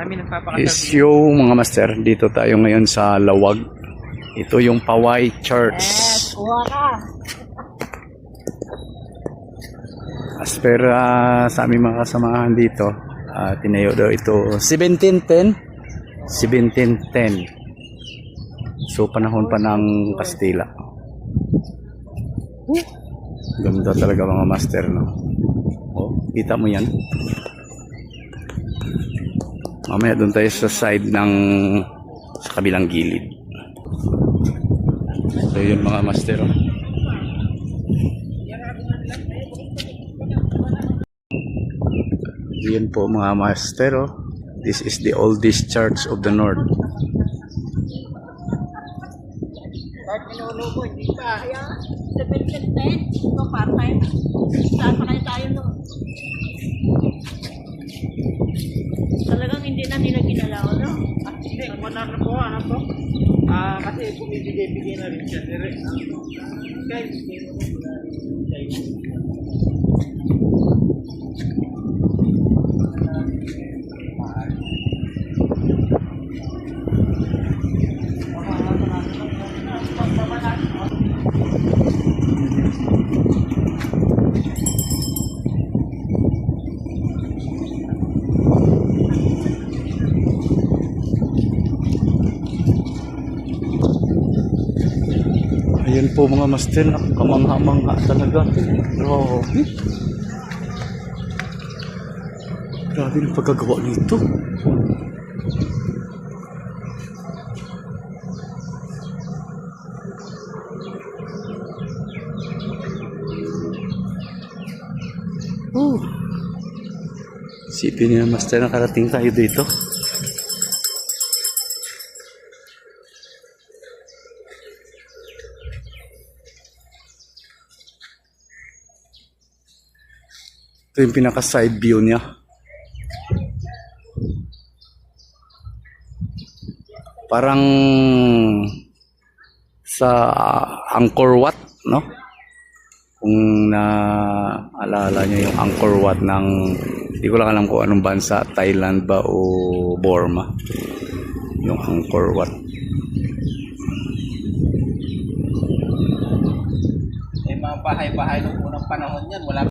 Marami is yung mga master. Dito tayo ngayon sa Lawag. Ito yung Paway Church. As per sa aming mga kasamahan dito, tinayo daw ito 1710. So panahon pa ng Kastila. Ganda talaga mga master, no? Oh, kita mo yan. Mamaya doon tayo sa side ng sa kabilang gilid. So yun mga master, oh. Yun po mga master, oh. This is the oldest church of the north. Hindi pa. Kaya, 1710, no, part-time. Saan pa kayo tayo, no? Talagang hindi na nila ginalaw, no? Hindi, wala na po, ano po? Kasi bumibigay-bigay na rin siya. Guys, Ayun po mga master, kamangha-mangha talaga. Grabe yung pagkagawa nito. Sipin niyo master, nakarating tayo dito. Ito yung pinaka side view niya. Parang sa Angkor Wat, no? Kung naalala niyo yung Angkor Wat ng, hindi ko lang alam kung anong bansa, Thailand ba o Burma. Yung Angkor Wat. mga bahay-bahay nung unang panahon yan, wala